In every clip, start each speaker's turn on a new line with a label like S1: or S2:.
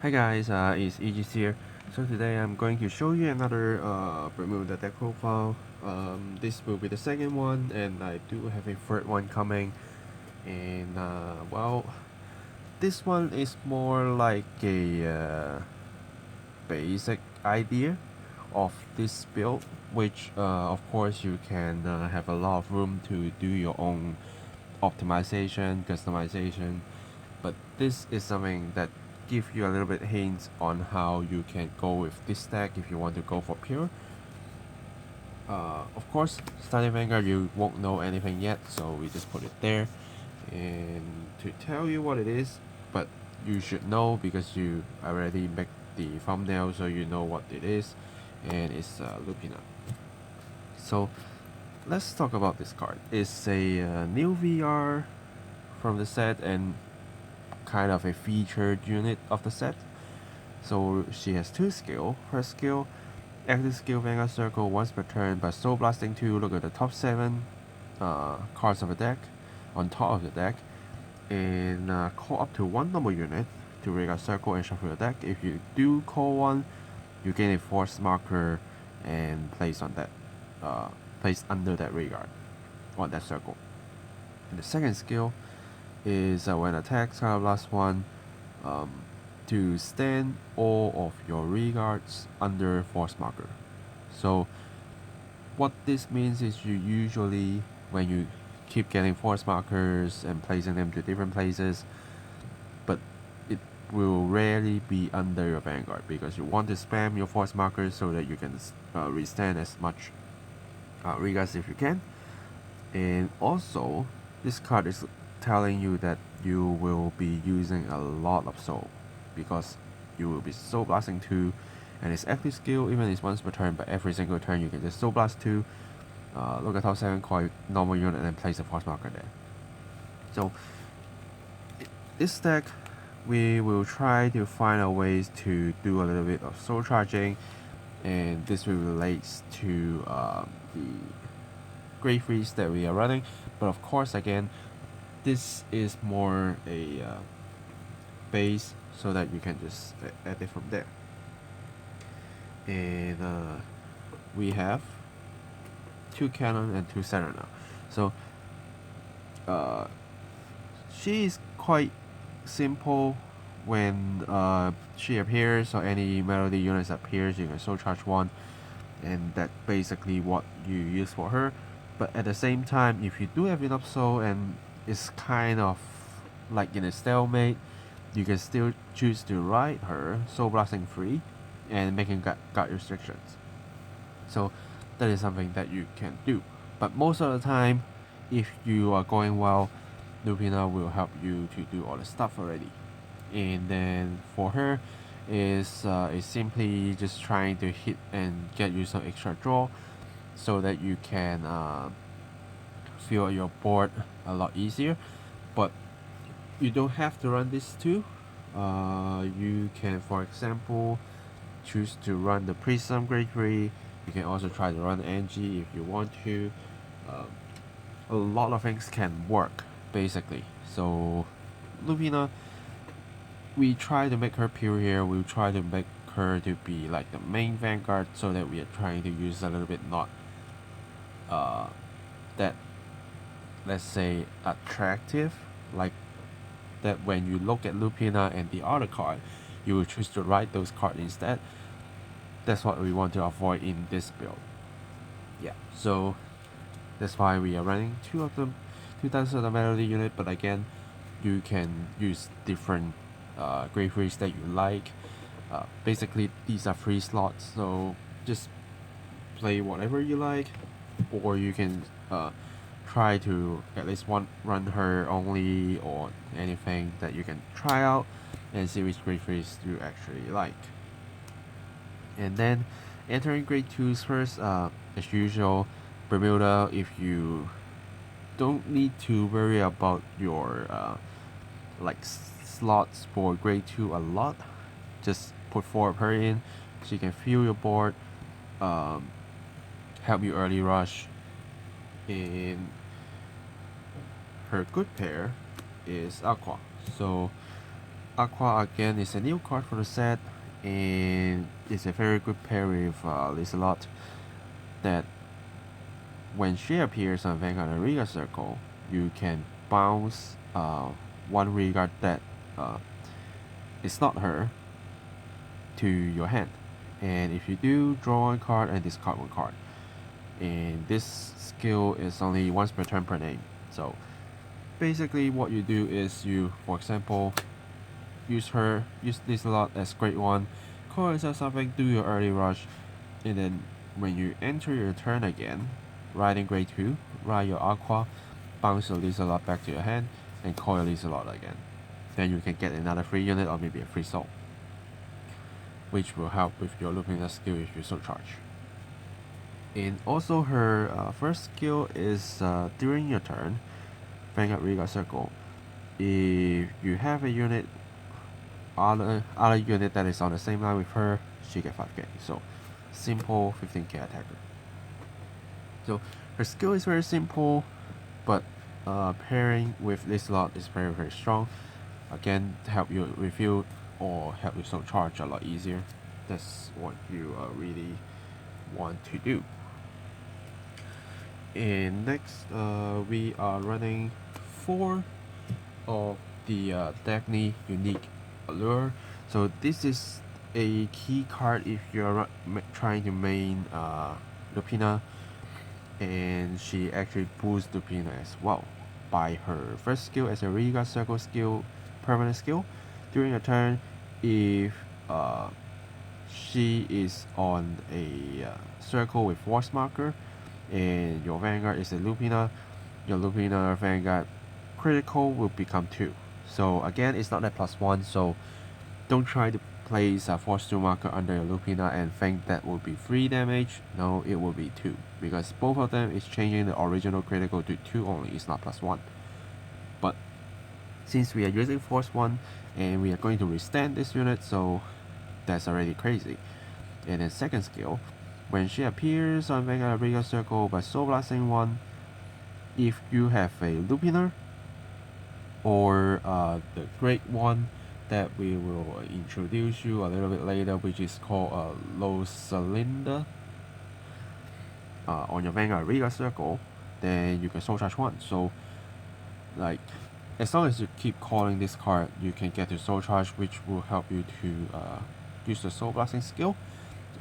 S1: Hi guys, it's Aegis here. So today I'm going to show you another Bermuda deck profile. This will be the second one, and I do have a third one coming. And well, this one is more like a basic idea of this build, which of course you can have a lot of room to do your own optimization, customization, but this is something that give you a little bit hints on how you can go with this deck if you want to go for pure. Of course, starting Vanguard you won't know anything yet, so we just put it there. And to tell you what it is, but you should know because you already make the thumbnail, so you know what it is, and it's Lupina. So let's talk about this card. It's a new VR from the set and kind of a featured unit of the set. So she has two skill. First skill, active skill Vanguard Circle once per turn by Soul Blasting 2. Look at the top 7 cards of the deck on top of the deck, and call up to one normal unit to Vanguard Circle and shuffle your deck. If you do call one, you gain a force marker and place on that place under that Vanguard on that circle. And the second skill is when attacks kind of last one, to stand all of your regards under force marker. So what this means is you usually, when you keep getting force markers and placing them to different places, but it will rarely be under your Vanguard because you want to spam your force markers so that you can restand as much regards if you can. And also, this card is telling you that you will be using a lot of soul because you will be soul blasting 2, and its active skill even is once per turn, but every single turn you can just soul blast 2, look at top 7 call normal unit and then place a force marker there. So this deck we will try to find a ways to do a little bit of soul charging, and this will relate to the Great Freeze that we are running, but of course again this is more a base so that you can just add it from there. And we have 2 cannon and 2 center now. So she is quite simple. When she appears or any melody units appears, you can soul charge 1, and that's basically what you use for her. But at the same time, if you do have enough soul and it's kind of like in a stalemate, you can still choose to ride her soul blasting 3 and making guard restrictions. So that is something that you can do. But most of the time, if you are going well, Lupina will help you to do all the stuff already. And then for her is simply just trying to hit and get you some extra draw so that you can fill your board a lot easier. But you don't have to run this too. You can, for example, choose to run the Prism Grade 3. You can also try to run Angie if you want to. A lot of things can work basically. So Lupina, we try to make her pure here. We try to make her to be like the main Vanguard so that we are trying to use a little bit not that, let's say, attractive, like that when you look at Lupina and the other card, you will choose to write those cards instead. That's what we want to avoid in this build. Yeah, so that's why we are running 2 of them, 2 types of the melody unit, but again, you can use different Great Freeze that you like. Basically, these are free slots, so just play whatever you like, or you can try to at least run her only, or anything that you can try out and see which Great Freeze you actually like. And then entering grade 2s first, as usual, Bermuda, if you don't need to worry about your like slots for grade 2 a lot, just put 4 of her in. She can fill your board, help you early rush. And her good pair is Aqua. So Aqua again is a new card for the set, and it's a very good pair with Lizelot, that when she appears on Vanguard and Riga Circle, you can bounce one Riga that is not her to your hand. And if you do, draw one card and discard one card. And this skill is only once per turn per name. So basically what you do is you, for example, use this a lot as grade 1, call yourself something, do your early rush, and then when you enter your turn again, riding grade 2, ride your Aqua, bounce your Lizelot back to your hand, and call your Lizelot again. Then you can get another free unit or maybe a free soul, which will help with your Lupina skill if you so charge. And also her first skill is during your turn, Vanguard Riga Circle, if you have a unit, other unit that is on the same line with her, she get 5k. So simple 15k attacker. So her skill is very simple, but pairing with this lot is very strong. Again, to help you refill or help you so charge a lot easier. That's what you really want to do. And next, we are running 4 of the Dagny unique allure. So this is a key card if you're trying to main Lupina, and she actually boosts Lupina as well by her first skill as a Riga Circle skill, permanent skill. During a turn, if she is on a circle with force marker and your Vanguard is a Lupina, your Lupina Vanguard critical will become 2. So again, it's not a +1, so don't try to place a force 2 marker under your Lupina and think that will be 3 damage. No, it will be 2, because both of them is changing the original critical to 2 only, it's not +1. But since we are using force 1 and we are going to withstand this unit, so that's already crazy. And then second skill, when she appears on Vanguard Riga Circle by Soul Blasting 1, if you have a Lupina or the great one that we will introduce you a little bit later, which is called Rosalinda, on your Vanguard Riga Circle, then you can soul charge 1. So like, as long as you keep calling this card, you can get to soul charge, which will help you to use the soul blasting skill.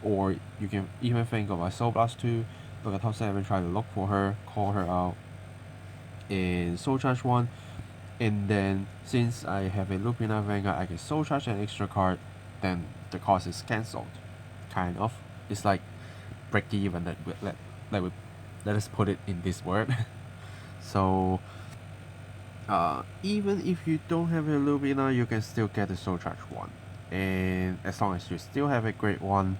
S1: Or you can even think of a soul blast 2, look at top 7, try to look for her, call her out, and soul charge 1. And then since I have a Lupina Vanguard, I can soul charge an extra card, then the cost is cancelled. Kind of. It's like break even, let us put it in this word. So even if you don't have a Lupina, you can still get the soul charge 1. And as long as you still have a great 1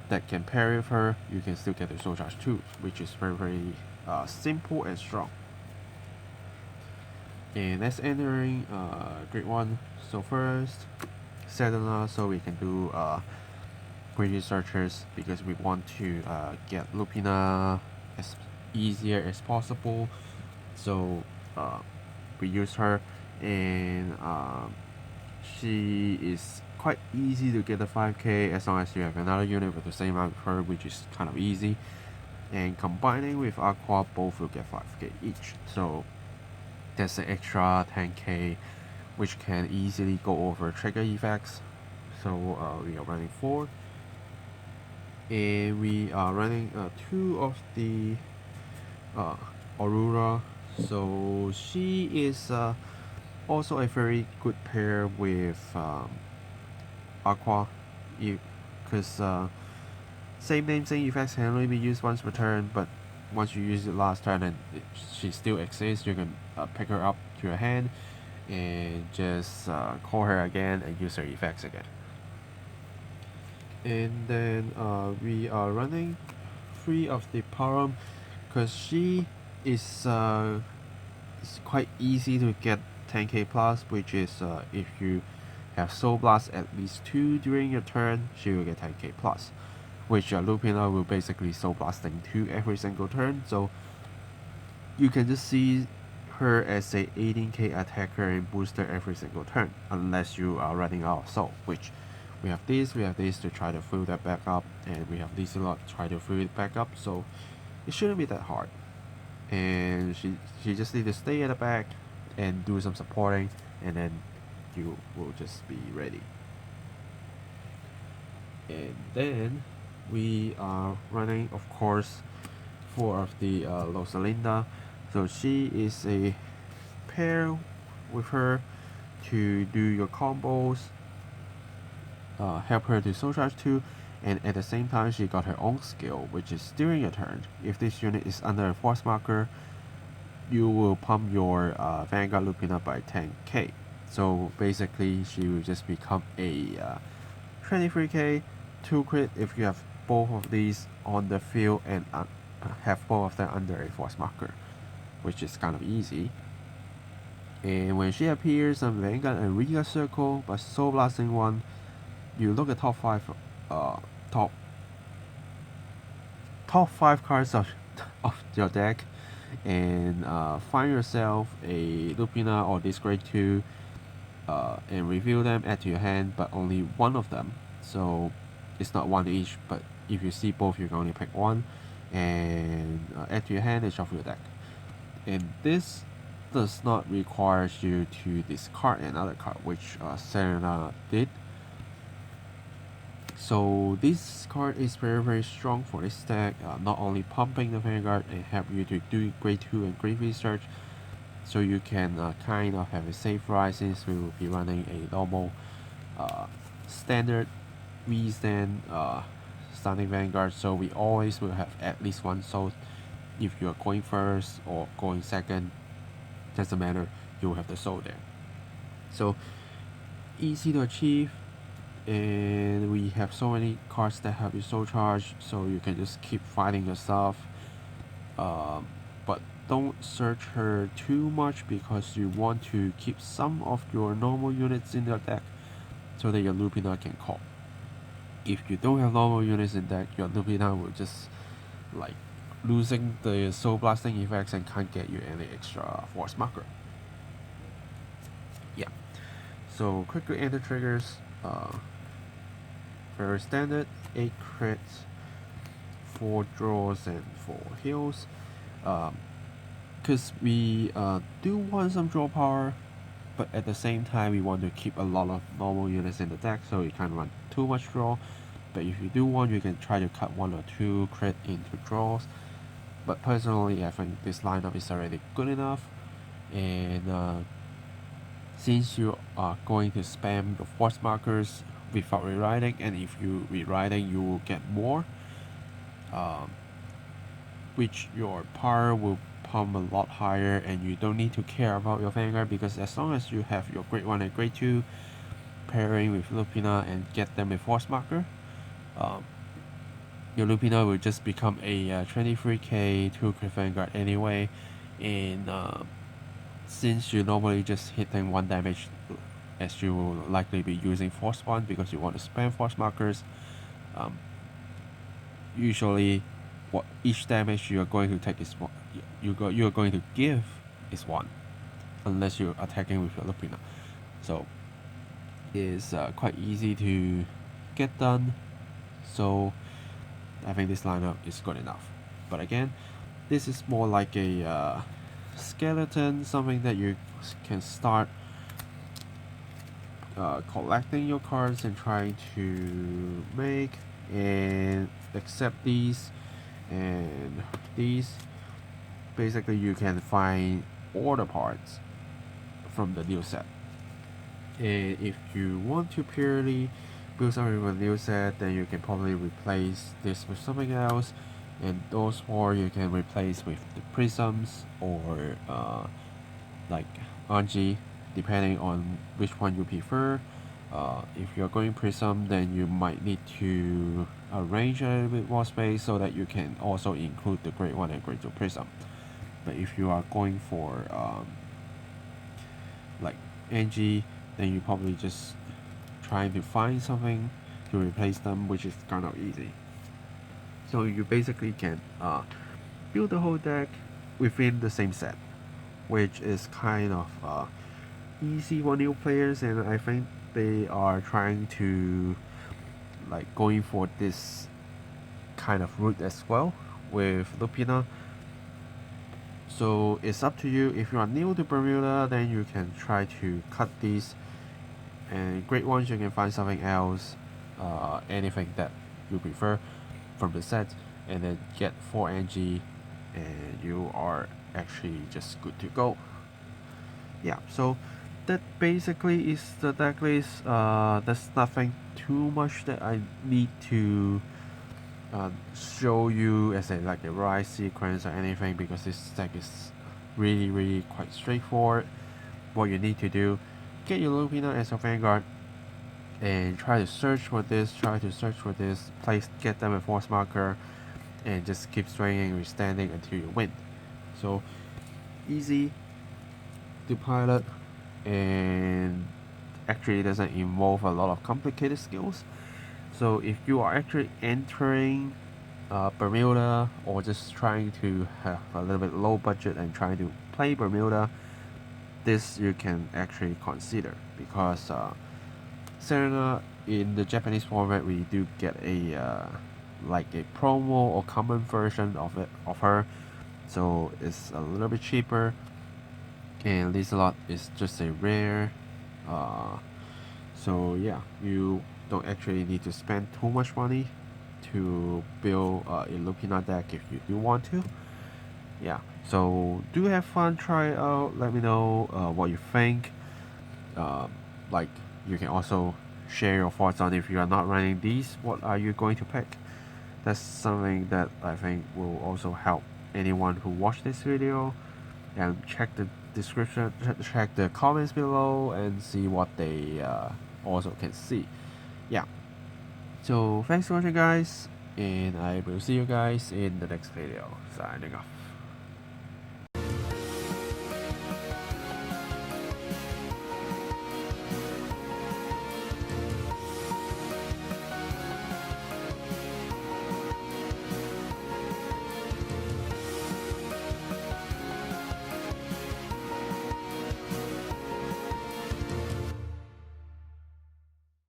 S1: that can pair with her, you can still get the soul charge 2, which is very simple and strong. And let's entering grade 1. So first, Sedona, so we can do greedy searchers, because we want to get Lupina as easier as possible. So we use her, and she is quite easy to get the 5k as long as you have another unit with the same amount of her, which is kind of easy. And combining with Aqua, both will get 5k each. So that's an extra 10k, which can easily go over trigger effects. So we are running 4. And we are running 2 of the Aurora. So she is also a very good pair with Aqua, because same name, same effects can only be used once per turn, but once you use it last turn and she still exists, you can pick her up to your hand and just call her again and use her effects again. And then we are running 3 of the Param, because she is quite easy to get 10k plus, which is if you have Soul Blast at least 2 during your turn, she will get 10k plus, which Lupina will basically Soul Blasting 2 every single turn. So you can just see her as a 18k attacker and booster every single turn, unless you are running out of soul, which we have this to try to fill that back up, and we have this a lot to try to fill it back up, so it shouldn't be that hard. And she just need to stay at the back and do some supporting, and then you will just be ready. And then we are running, of course, 4 of the Rosalinda. So she is a pair with her to do your combos, help her to soul charge too, and at the same time she got her own skill, which is during your turn, if this unit is under a force marker, you will pump your Vanguard Lupina by 10k. So basically she will just become a 23k 2 crit if you have both of these on the field and have both of them under a force marker, which is kind of easy. And when she appears on Vanguard and Riga Circle by Soul Blasting 1, you look at top 5 cards of your deck and find yourself a Lupina or this grade 2 and reveal them, add to your hand, but only one of them. So it's not one each, but if you see both, you can only pick one and add to your hand and shuffle your deck. And this does not require you to discard another card, which Serena did. So this card is very strong for this deck, not only pumping the Vanguard and help you to do grade 2 and grade 3 search, so you can kind of have a safe ride, since we will be running a normal standard V-stand starting Vanguard, so we always will have at least one soul. If you are going first or going second, doesn't matter, you will have the soul there. So easy to achieve, and we have so many cards that have you soul charge, so you can just keep fighting yourself. But don't search her too much, because you want to keep some of your normal units in your deck so that your Lupina can call. If you don't have normal units in deck, your Lupina will just like losing the soul blasting effects and can't get you any extra force marker. Yeah. So quickly enter triggers. Very standard, 8 crits, 4 draws and 4 heals. Because we do want some draw power, but at the same time we want to keep a lot of normal units in the deck, so you can't run too much draw. But if you do want, you can try to cut 1 or 2 crit into draws. But personally, I think this lineup is already good enough. And since you are going to spam the force markers without rewriting, and if you rewriting, you will get more, which your power will pump a lot higher, and you don't need to care about your Vanguard, because as long as you have your grade 1 and grade 2 pairing with Lupina and get them a force marker, your Lupina will just become a 23k 2 crit Vanguard anyway. And since you normally just hit them 1 damage, as you will likely be using force 1 because you want to spam force markers, usually what each damage you are going to take is 1, you are going to give is 1, unless you're attacking with your Lupina. So it's quite easy to get done, so I think this lineup is good enough. But again, this is more like a skeleton, something that you can start collecting your cards and trying to make, and except these and these, basically you can find all the parts from the new set. And if you want to purely build something with a new set, then you can probably replace this with something else, and those 4 you can replace with the prisms or like Anji, depending on which one you prefer. If you're going prism, then you might need to arrange a little bit more space so that you can also include the grade 1 and grade 2 prism. But if you are going for like Anji, then you probably just trying to find something to replace them, which is kind of easy. So you basically can build the whole deck within the same set. which is kind of easy for new players, and I think they are trying to like going for this kind of route as well with Lupina. So it's up to you. If you are new to Bermuda, then you can try to cut these, and great ones you can find something else, anything that you prefer from the set, and then get 4 NG, and you are actually just good to go. Yeah, so that basically is the deck list. There's nothing too much that I need to show you as a like a rise sequence or anything, because this deck is really quite straightforward. What you need to do, get your Lupina as a Vanguard and try to search for this, place, get them a force marker, and just keep swinging and standing until you win. So easy to pilot, and actually doesn't involve a lot of complicated skills. So if you are actually entering Bermuda, or just trying to have a little bit low budget and trying to play Bermuda, this you can actually consider, because Serena in the Japanese format, we do get a like a promo or common version of her, so it's a little bit cheaper, and Lizelot is just a rare. So yeah, you don't actually need to spend too much money to build a Lupina deck if you do want to. Yeah, so do have fun, try it out, let me know what you think. Like, you can also share your thoughts on, if you are not running these, what are you going to pick. That's something that I think will also help anyone who watch this video, and check the description, check the comments below, and see what they also can see. Yeah, so thanks for watching guys, and I will see you guys in the next video. Signing off.